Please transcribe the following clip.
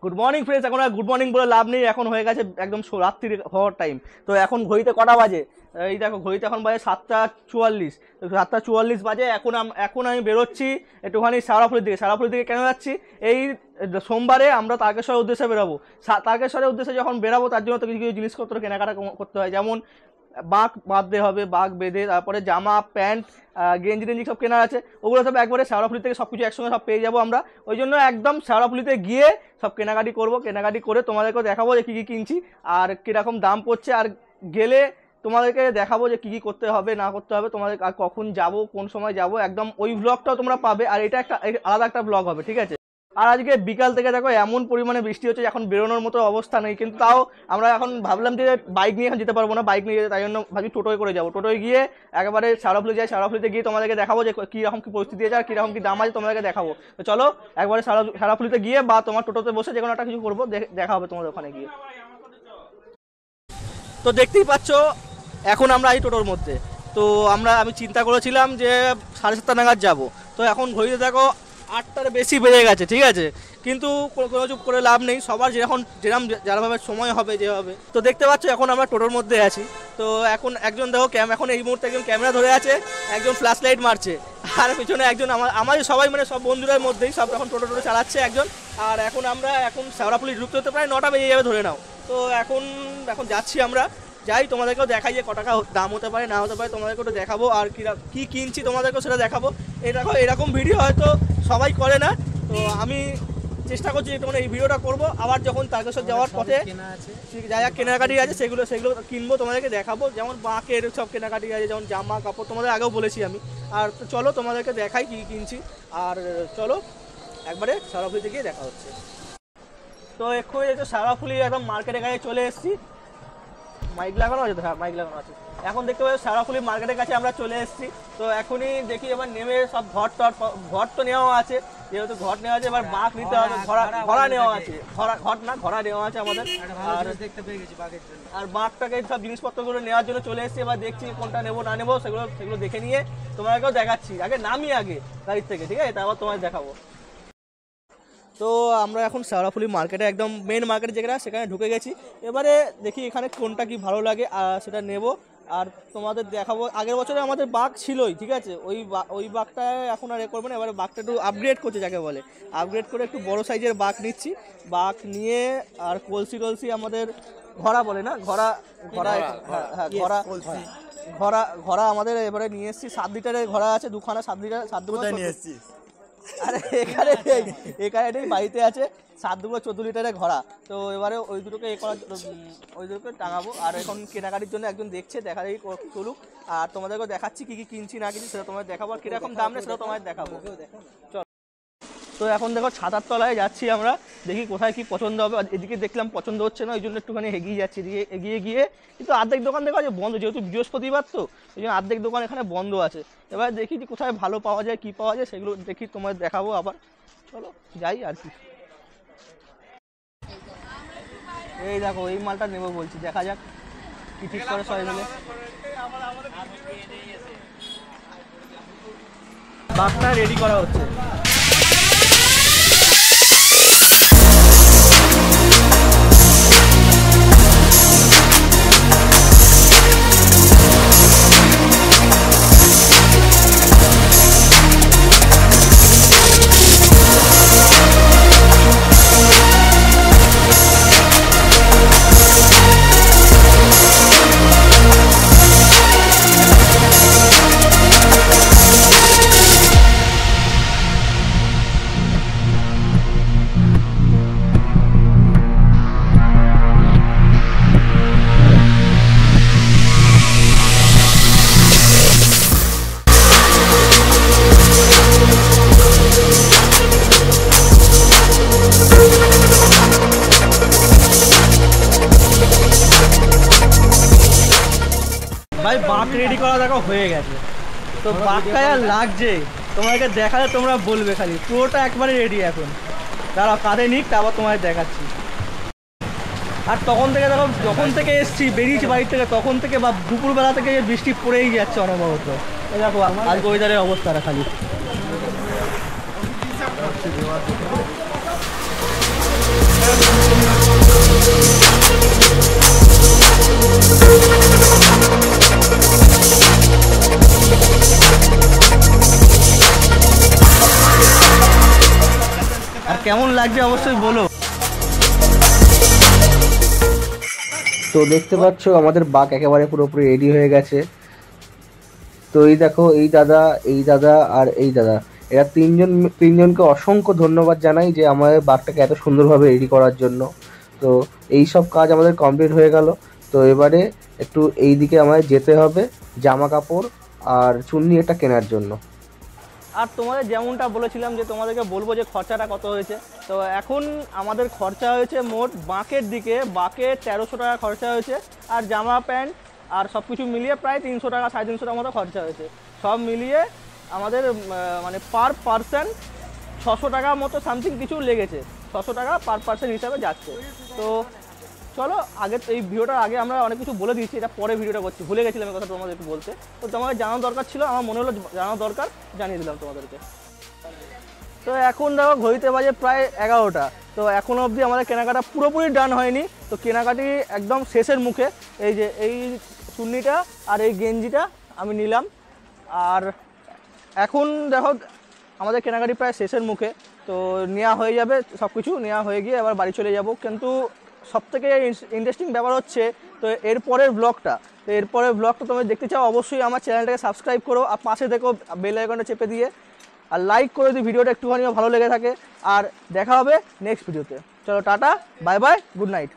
Good morning friends. এখন আর good morning বলে লাভ নেই, এখন হয়ে গেছে একদম রাত্রির হওয়ার টাইম। তো এখন ঘড়িতে কটা বাজে? এই দেখো ঘড়িতে এখন বাজে 7:44। তো 7:44 বাজে। এখন আমি বেরোচ্ছি একটুখানি শেওড়াফুলির দিকে। শেওড়াফুলির দিকে কেন যাচ্ছি? এই সোমবারে আমরা তারকেশ্বরের উদ্দেশ্যে বেরোবো। তারকেশ্বরের উদ্দেশ্যে যখন বেরাবো তার জন্য তো কিছু কিছু জিনিসপত্র কেনাকাটা করতে হয়, যেমন বাঁক বাঁধতে হবে, বাঁক বেঁধে তারপরে জামা প্যান্ট গেঞ্জি টেঞ্জি সব কেনার আছে। ওগুলো সব একবারে শেওড়াফুলি থেকে সব কিছু একসঙ্গে সব পেয়ে যাবো আমরা। ওই জন্য একদম শেওড়াফুলিতে গিয়ে সব কেনাকাটি করবো, কেনাকাটি করে তোমাদেরকেও দেখাবো যে কী কী কিনছি আর কীরকম দাম পড়ছে। আর গেলে তোমাদেরকে দেখাবো যে কী কী করতে হবে না করতে হবে, তোমাদের আর কখন যাব কোন সময় যাব, একদম ওই ব্লগটাও তোমরা পাবে। আর এটা একটা আলাদা একটা ব্লগ হবে, ঠিক আছে? আর আজকে বিকাল থেকে দেখো এমন পরিমাণে বৃষ্টি হচ্ছে, এখন বেরোনোর মতো অবস্থা নেই। কিন্তু তাও আমরা এখন ভাবলাম যে বাইক নিয়ে এখন যেতে পারবো না, বাইক নিয়ে যেতে, তাই জন্য ভাবছি টোটোয় করে যাবো। টোটোয় গিয়ে একেবারে শেওড়াফুলি যাই, শেওড়াফুলিতে গিয়ে তোমাদেরকে দেখাবো যে কীরকম কী পরিস্থিতি আছে আর কীরকম কী দাম আছে তোমাদেরকে দেখাবো। তো চলো একবারে শেওড়াফুলিতে গিয়ে বা তোমার টোটোতে বসে যে কোনো একটা কিছু করবো, দেখা হবে তোমাদের ওখানে গিয়ে। তো দেখতেই পাচ্ছ এখন আমরা এই টোটোর মধ্যে। তো আমি চিন্তা করেছিলাম যে 7:30 নাগাদ যাব। তো এখন ঘড়িতে দেখো 8টার বেশি বেজে গেছে, ঠিক আছে? কিন্তু কোনো চুপ করে লাভ নেই, সবার যেরকম যারাভাবে সময় হবে যেভাবে। তো দেখতে পাচ্ছ এখন আমরা টোটোর মধ্যে আছি। তো এখন একজন দেখো এখন এই মুহূর্তে একজন ক্যামেরা ধরে আছে, একজন ফ্ল্যাশ লাইট মারছে, আর পিছনে একজন আমাদের সবাই মানে সব বন্ধুদের মধ্যেই সব এখন টোটো চালাচ্ছে একজন। আর এখন শেওড়াফুলি ঢুকতে হতে প্রায় 9টা বেজে যাবে ধরে নাও। তো এখন যাচ্ছি আমরা, যাই তোমাদেরকেও দেখাই যে কত টাকা দাম হতে পারে না হতে পারে, তোমাদেরকে একটু দেখাবো। আর কী কিনছি তোমাদেরকেও সেটা দেখাবো। এরকম ভিডিও হয়তো সবাই করে না, তো আমি চেষ্টা করছি একটু মানে এই ভিডিওটা করবো। আবার যখন তারকেশ্বর যাওয়ার পথে যা যা কেনাকাটি আছে সেগুলো কিনবো, তোমাদেরকে দেখাবো। যেমন বাঁকের সব কেনাকাটি আছে, যেমন জামা কাপড় তোমাদের আগেও বলেছি আমি। আর চলো তোমাদেরকে দেখাই কী কিনছি। আর চলো একবারে শেওড়াফুলিতে গিয়ে দেখা হচ্ছে। তো এক্ষুনি যেহেতু শেওড়াফুলি একদম মার্কেটের কাছে চলে এসেছি। মাইক লাগানো আছে তো? হ্যাঁ, মাইক লাগানো আছে। এখন দেখতে পাচ্ছি শেওড়াফুলি মার্কেটের কাছে আমরা চলে এসেছি। তো এখনই দেখি এবার নেমে সব ঘট তো নেওয়া আছে, যেহেতু ঘট নেওয়া আছে এবার বাঁক নিতে হবে, ঘোড়া নেওয়া আছে, ঘোড়া নেওয়া আছে আমাদের। আর বাঁকটাকে সব জিনিসপত্রগুলো নেওয়ার জন্য চলে এসেছি। এবার দেখছি কোনটা নেবো না নেবো, সেগুলো দেখে নিয়ে তোমাদেরকেও দেখাচ্ছি। আগে নামি গাড়ির থেকে, ঠিক আছে? তারপর তোমায় দেখাবো। তো আমরা এখন শেওড়াফুলি মার্কেটে একদম মেন মার্কেট যেখানে সেখানে ঢুকে গেছি। এবারে দেখি এখানে কোনটা কি ভালো লাগে আর সেটা নেব আর তোমাদের দেখাবো। আগের বছরে আমাদের বাঁক ছিলই, ঠিক আছে? ওই বাঁকটা এখন আর করবো না, এবারে বাঁকটা একটু আপগ্রেড করছে, যাকে বলে আপগ্রেড করে একটু বড় সাইজের বাঁক নিচ্ছি। বাঁক নিয়ে আর কলসি আমাদের ঘোড়া বলে না, ঘোড়া হ্যাঁ ঘোড়া আমাদের এবারে নিয়ে এসেছি। 7 লিটারের ঘোড়া আছে, দুখানা 7 লিটার 7 দুখানা নিয়ে এসেছি। আরে এখানে বাড়িতে আছে 7-14 লিটারের ঘোড়া। তো এবারে ওই দুটোকে টাঙাবো। আর এখন কেনাকাটির জন্য একজন দেখছে, দেখাই চলুক। আর তোমাদেরকে দেখাচ্ছি কি কি কিনছি না কিনছি সেটা তোমাদের দেখাবো, আর কিরকম দাম নেই সেটা তোমাদের দেখাবো। চল। তো এখন দেখো ছাতার তলায় যাচ্ছি আমরা, দেখি কোথায় কি পছন্দ হবে। এদিকে দেখলাম পছন্দ হচ্ছে না, ওই জন্য একটুখানি এগিয়ে যাচ্ছি। এগিয়ে গিয়ে কিন্তু অর্ধেক দোকান দেখা আছে বন্ধ, যেহেতু বৃহস্পতিবার তো ওই জন্য অর্ধেক দোকান এখানে বন্ধ আছে। এবার দেখি যে কোথায় ভালো পাওয়া যায়, কি পাওয়া যায় সেগুলো দেখি তোমাদের দেখাবো আবার। চলো যাই আর কি। এই দেখো এই মালটা নেবো বলছি, দেখা যাক কি ঠিক করে সবাই মিলে। বাসটা রেডি করা হচ্ছে। ভাই বাঁক রেডি করা দেখো হয়ে গেছে। তো বাঁকটা আর লাগছে তোমাকে দেখালে তোমরা বলবে, খালি পুরোটা একবারে রেডি। এখন তারা কাঁধে নিক, তারপর তোমায় দেখাচ্ছি। আর তখন থেকে দেখো, যখন থেকে এসছি বেরিয়েছি বাড়ির থেকে তখন থেকে বা দুপুরবেলা থেকে বৃষ্টি পড়েই যাচ্ছে অনবরত। দেখো আজকে ওয়েদারের অবস্থাটা খালি। কেমন লাগছে অবশ্যই বলো। তো দেখতে পাচ্ছ আমাদের বাঘ একেবারে পুরোপুরি রেডি হয়ে গেছে। তো এই দেখো, এই দাদা, এই দাদা আর এই দাদা, এরা তিনজনকে অসংখ্য ধন্যবাদ জানাই যে আমাদের বাঘটাকে এত সুন্দরভাবে রেডি করার জন্য। তো এই সব কাজ আমাদের কমপ্লিট হয়ে গেল। তো এবারে একটু এই দিকে আমাদের যেতে হবে জামা কাপড় আর চুন্নি এটা কেনার জন্য। আর তোমাদের যেমনটা বলেছিলাম যে তোমাদেরকে বলবো যে খরচাটা কত হয়েছে। তো এখন আমাদের খরচা হয়েছে মোট বাঁকের দিকে 1300 টাকা খরচা হয়েছে, আর জামা প্যান্ট আর সব কিছু মিলিয়ে প্রায় 300 টাকা 350 টাকা মতো খরচা হয়েছে। সব মিলিয়ে আমাদের মানে পার পারসন 600 টাকা মতো সামথিং কিছু লেগেছে। 600 টাকা পার পারসন হিসাবে যাচ্ছে। তো চলো, আগে এই ভিডিওটার আগে আমরা অনেক কিছু বলে দিয়েছি, এটা পরে ভিডিওটা করছি, ভুলে গেছিলাম এই কথা তোমাদের একটু বলতে। তো তোমাদের জানানো দরকার ছিল, আমার মনে হলো জানানো দরকার, জানিয়ে দিলাম তোমাদেরকে। তো এখন দেখো ঘড়িতে বাজে প্রায় 11টা। তো এখনও অবধি আমাদের কেনাকাটা পুরোপুরি ডান হয়নি। তো কেনাকাটি একদম শেষের মুখে। এই যে এই চুন্নিটা আর এই গেঞ্জিটা আমি নিলাম। আর এখন দেখো আমাদের কেনাকাটি প্রায় শেষের মুখে। তো নেওয়া হয়ে যাবে, সব কিছু নেওয়া হয়ে গিয়ে এবার বাড়ি চলে যাব। কিন্তু সবথেকে ইন্টারেস্টিং ব্যাপার হচ্ছে তো এরপরের ব্লগটা। তো এরপরের ব্লগটা তুমি দেখতে চাও অবশ্যই আমার চ্যানেলটাকে সাবস্ক্রাইব করো, আর পাশে দেখো বেল আইকনটা চেপে দিয়ে, আর লাইক করে যদি ভিডিওটা একটুখানিও ভালো লেগে থাকে। আর দেখা হবে নেক্সট ভিডিওতে। চলো tata, bye bye, good night.